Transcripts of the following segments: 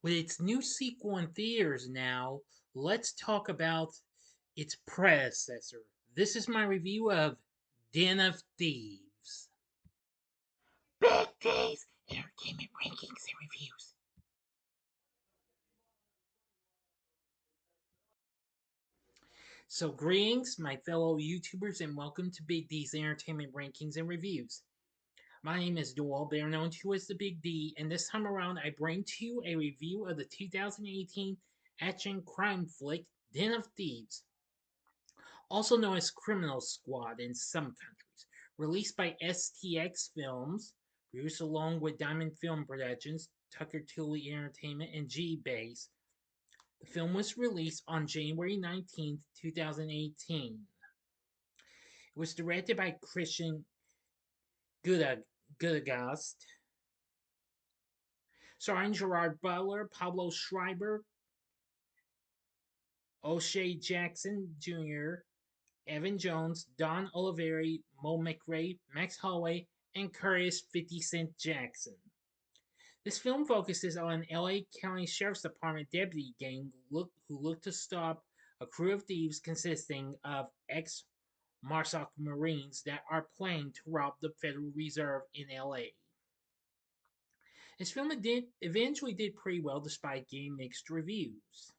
With its new sequel in theaters now, let's talk about its predecessor. This is my review of Den of Thieves. Big Days Entertainment Rankings and Reviews. So, greetings, my fellow YouTubers, and welcome to Big D's Entertainment Rankings and Reviews. My name is Doyle, better known to as the Big D, and this time around I bring to you a review of the 2018 action crime flick Den of Thieves, also known as Criminal Squad in some countries. Released by STX Films, produced along with Diamond Film Productions, Tucker Tilly Entertainment, and G Base. The film was released on January 19th, 2018. It was directed by Christian Gudagast, starring Gerard Butler, Pablo Schreiber, O'Shea Jackson Jr., Evan Jones, Don Olivieri, Mo McRae, Max Holloway, and Curtis 50 Cent Jackson. This film focuses on an LA County Sheriff's Department deputy gang who look to stop a crew of thieves consisting of ex Marsoc Marines that are planning to rob the Federal Reserve in LA. This film eventually did pretty well despite getting mixed reviews.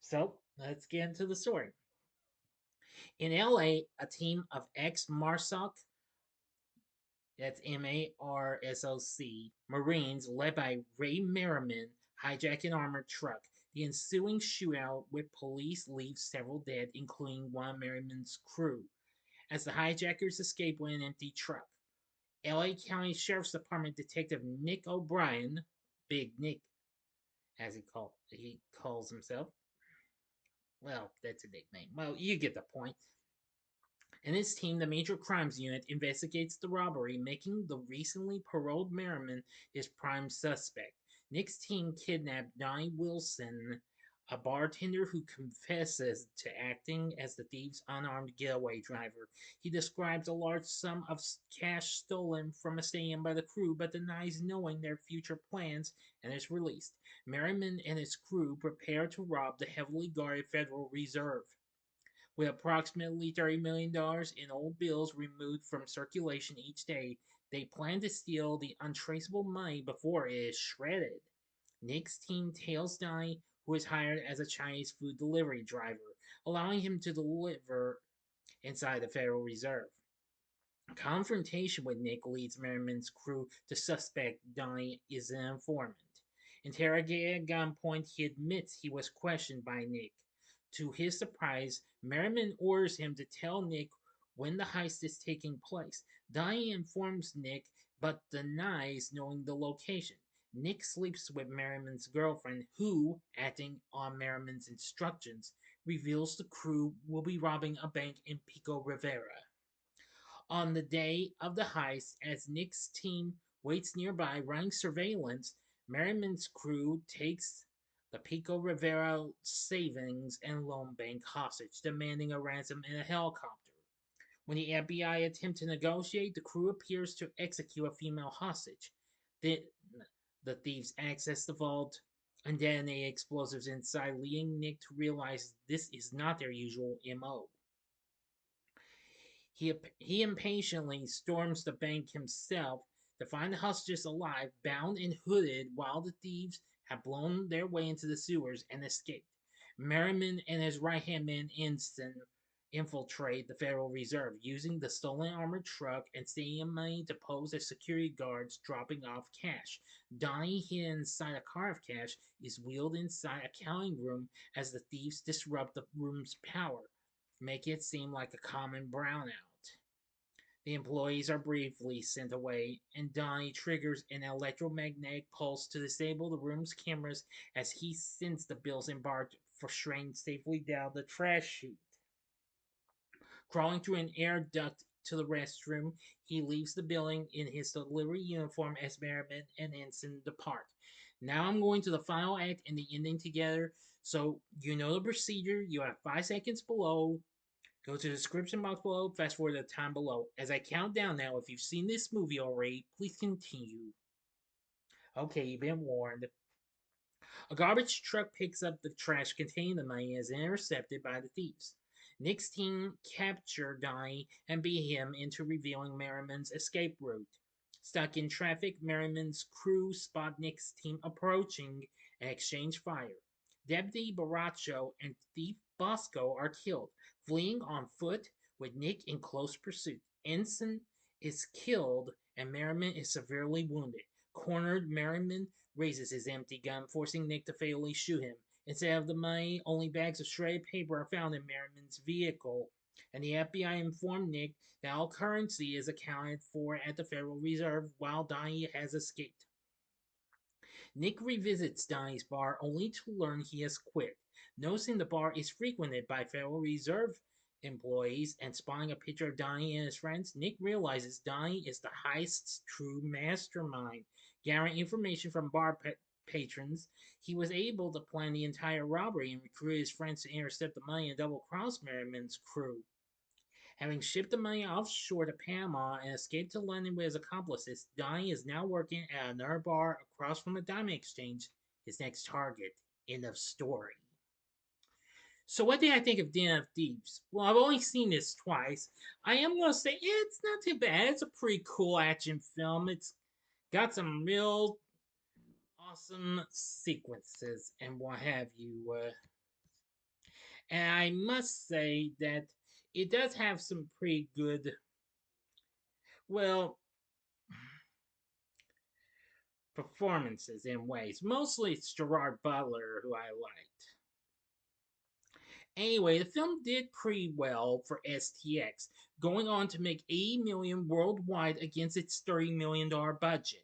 So, let's get into the story. In LA, a team of ex Marsoc, that's MARSOC, Marines led by Ray Merriman hijack an armored truck. The ensuing shootout with police leaves several dead, including one of Merriman's crew, as the hijackers escape with an empty truck. LA County Sheriff's Department Detective Nick O'Brien, Big Nick as he calls himself. Well, that's a nickname. Well, you get the point. And his team, the Major Crimes Unit, investigates the robbery, making the recently paroled Merriman his prime suspect. Nick's team kidnapped Donnie Wilson, a bartender who confesses to acting as the thieves' unarmed getaway driver. He describes a large sum of cash stolen from a stadium by the crew, but denies knowing their future plans and is released. Merriman and his crew prepare to rob the heavily guarded Federal Reserve. With approximately $30 million in old bills removed from circulation each day, they plan to steal the untraceable money before it is shredded. Nick's team tails Donnie, who is hired as a Chinese food delivery driver, allowing him to deliver inside the Federal Reserve. A confrontation with Nick leads Merriman's crew to suspect Donnie is an informant. Interrogated at gunpoint, he admits he was questioned by Nick. To his surprise, Merriman orders him to tell Nick when the heist is taking place. Donnie informs Nick but denies knowing the location. Nick sleeps with Merriman's girlfriend, who, acting on Merriman's instructions, reveals the crew will be robbing a bank in Pico Rivera. On the day of the heist, as Nick's team waits nearby running surveillance, Merriman's crew takes the Pico Rivera Savings and Loan Bank hostage, demanding a ransom in a helicopter. When the FBI attempt to negotiate, the crew appears to execute a female hostage. The, the thieves access the vault and detonate explosives inside, leading Nick to realize this is not their usual MO. He impatiently storms the bank himself to find the hostages alive, bound and hooded, while the thieves have blown their way into the sewers and escaped. Merriman and his right hand man Inston infiltrate the Federal Reserve, using the stolen armored truck and stadium money to pose as security guards dropping off cash. Donnie, hidden inside a car of cash, is wheeled inside a counting room as the thieves disrupt the room's power, make it seem like a common brownout. The employees are briefly sent away, and Donnie triggers an electromagnetic pulse to disable the room's cameras as he sends the bills embarked for straying safely down the trash chute. Crawling through an air duct to the restroom, he leaves the building in his delivery uniform as Merriman and Ensign depart. Now I'm going to the final act and the ending together, so you know the procedure. You have 5 seconds below. Go to the description box below, fast forward the time below. As I count down now, if you've seen this movie already, please continue. Okay, you've been warned. A garbage truck picks up the trash containing the money and is intercepted by the thieves. Nick's team capture Donnie and beat him into revealing Merriman's escape route. Stuck in traffic, Merriman's crew spot Nick's team approaching and exchange fire. Deputy Baracho and thief Bosco are killed, fleeing on foot with Nick in close pursuit. Ensign is killed and Merriman is severely wounded. Cornered, Merriman raises his empty gun, forcing Nick to fatally shoot him. Instead of the money, only bags of shredded paper are found in Merriman's vehicle, and the FBI informed Nick that all currency is accounted for at the Federal Reserve while Donnie has escaped. Nick revisits Donnie's bar only to learn he has quit. Noticing the bar is frequented by Federal Reserve employees and spotting a picture of Donnie and his friends, Nick realizes Donnie is the heist's true mastermind. Gathering information from patrons, he was able to plan the entire robbery and recruit his friends to intercept the money and double cross Merriman's crew. Having shipped the money offshore to Panama and escaped to London with his accomplices, Donnie is now working at another bar across from a diamond exchange, his next target. End of story. So, what did I think of Den of Thieves? Well, I've only seen this twice. I am going to say it's not too bad. It's a pretty cool action film. It's got some real awesome sequences and what have you. And I must say that it does have some pretty good, well, performances in ways. Mostly it's Gerard Butler who I liked. Anyway, the film did pretty well for STX, going on to make 80 million worldwide against its $30 million budget.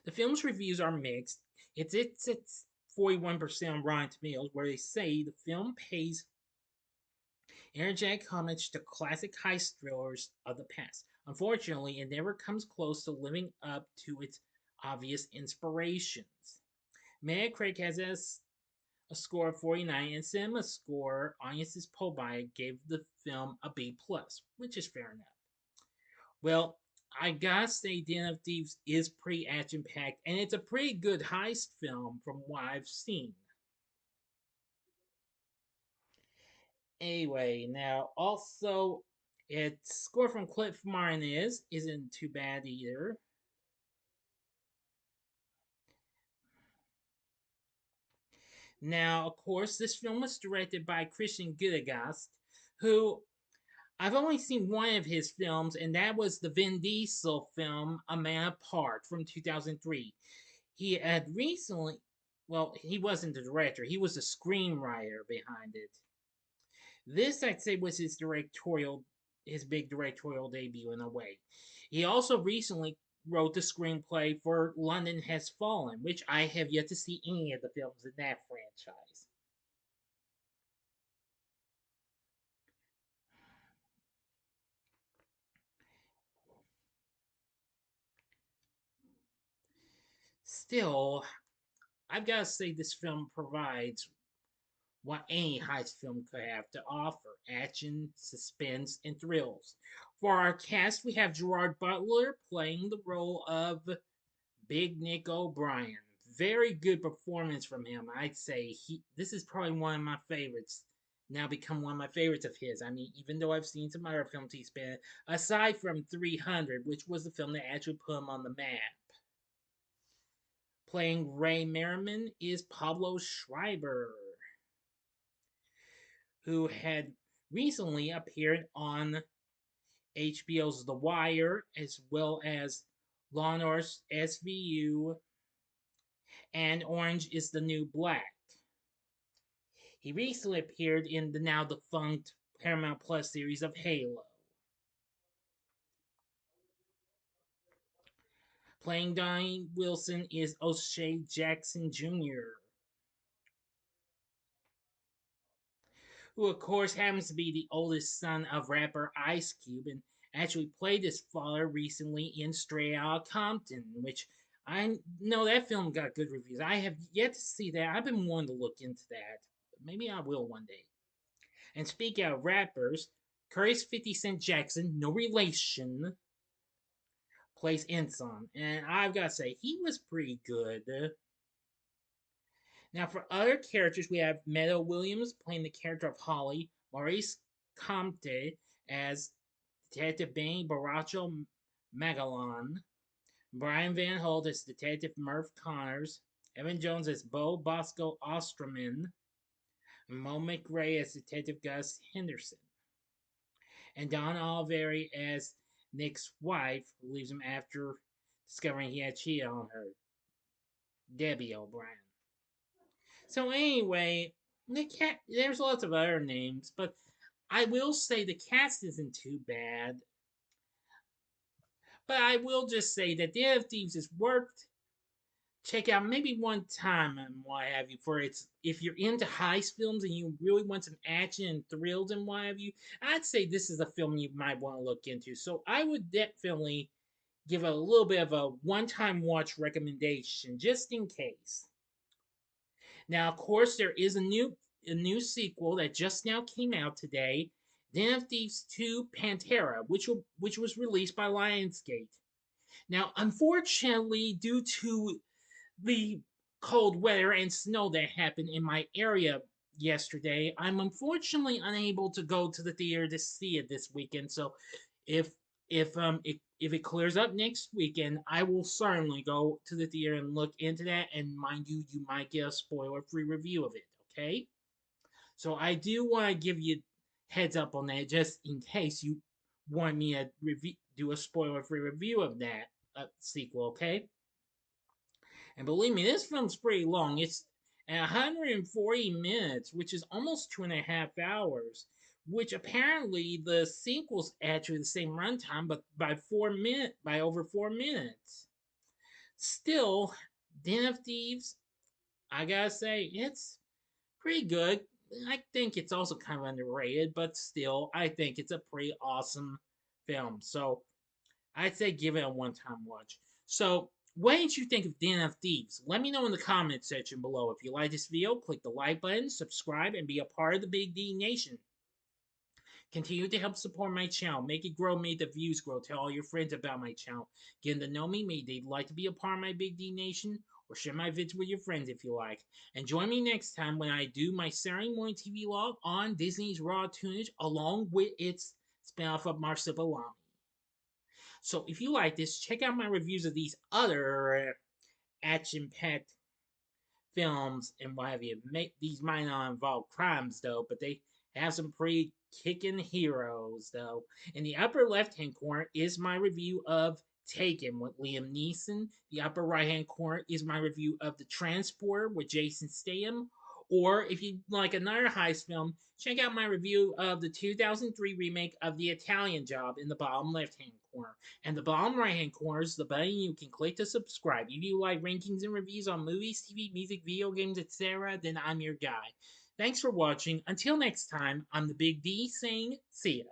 The film's reviews are mixed. It's 41% on Rotten Tomatoes, where they say the film pays energetic homage to classic heist thrillers of the past. Unfortunately, it never comes close to living up to its obvious inspirations. McRae has a score of 49, and Cinema Score Audiences Poll by gave the film a B plus, which is fair enough. Well, I gotta say, Den of Thieves is pretty action packed, and it's a pretty good heist film from what I've seen. Anyway, now also, its score from Cliff Martinez isn't too bad either. Now, of course, this film was directed by Christian Gudegast, who I've only seen one of his films, and that was the Vin Diesel film A Man Apart from 2003. He had recently, well, he wasn't the director, he was the screenwriter behind it. This, I'd say, was his big directorial debut in a way. He also recently wrote the screenplay for London Has Fallen, which I have yet to see any of the films in that franchise. Still, I've got to say this film provides what any heist film could have to offer: action, suspense, and thrills. For our cast, we have Gerard Butler playing the role of Big Nick O'Brien. Very good performance from him. I'd say this is probably one of my favorites. Now become one of my favorites of his. I mean, even though I've seen some other films he's been in, aside from 300, which was the film that actually put him on the map. Playing Ray Merriman is Pablo Schreiber, who had recently appeared on HBO's The Wire, as well as Law and Order SVU and Orange is the New Black. He recently appeared in the now defunct Paramount Plus series of Halo. Playing Donnie Wilson is O'Shea Jackson Jr., who of course happens to be the oldest son of rapper Ice Cube and actually played his father recently in Straight Outta Compton, which I know that film got good reviews. I have yet to see that. I've been wanting to look into that. Maybe I will one day. And speaking of rappers, Curtis 50 Cent Jackson, no relation, plays Ensign, and I've got to say he was pretty good. Now, for other characters, we have Meadow Williams playing the character of Holly, Maurice Comte as Detective Benny Baracho Magallan, Brian Van Holt as Detective Murph Connors, Evan Jones as Bo Bosco Osterman, Mo McRae as Detective Gus Henderson, and Don Olivieri as Nick's wife, who leaves him after discovering he had cheated on her, Debbie O'Brien. So anyway, there's lots of other names, but I will say the cast isn't too bad. But I will just say that the of Thieves is worth check out maybe one time and what have you. For it's if you're into heist films and you really want some action and thrills and what have you, I'd say this is a film you might want to look into. So I would definitely give a little bit of a one-time watch recommendation just in case. Now, of course, there is a new sequel that just now came out today, Den of Thieves 2 Pantera, which was released by Lionsgate. Now, unfortunately, due to the cold weather and snow that happened in my area yesterday, I'm unfortunately unable to go to the theater to see it this weekend. So, if if it clears up next weekend, I will certainly go to the theater and look into that. And mind you, you might get a spoiler-free review of it. Okay, so I do want to give you heads up on that, just in case you want me to do a spoiler-free review of that sequel. Okay. And believe me, this film's pretty long. It's 140 minutes, which is almost 2.5 hours. Which apparently the sequel's actually the same runtime, but by over 4 minutes. Still, Den of Thieves, I gotta say, it's pretty good. I think it's also kind of underrated, but still, I think it's a pretty awesome film. So I'd say give it a one-time watch. So, what did you think of Den of Thieves? Let me know in the comment section below. If you like this video, click the like button, subscribe, and be a part of the Big D Nation. Continue to help support my channel. Make it grow, make the views grow. Tell all your friends about my channel. Getting to know me, maybe they'd like to be a part of my Big D Nation, or share my vids with your friends if you like. And join me next time when I do my Saturday morning TV log on Disney's Raw Tunage, along with its spinoff of Marsupilami. So if you like this, check out my reviews of these other action-packed films and what have you. These might not involve crimes though, but they have some pretty kicking heroes though. In the upper left-hand corner is my review of Taken with Liam Neeson. The upper right-hand corner is my review of The Transporter with Jason Statham. Or if you like another heist film, check out my review of the 2003 remake of The Italian Job in the bottom left-hand corner. And the bottom right-hand corner is the button you can click to subscribe. If you like rankings and reviews on movies, TV, music, video games, etc., then I'm your guy. Thanks for watching. Until next time, I'm the Big D saying see ya.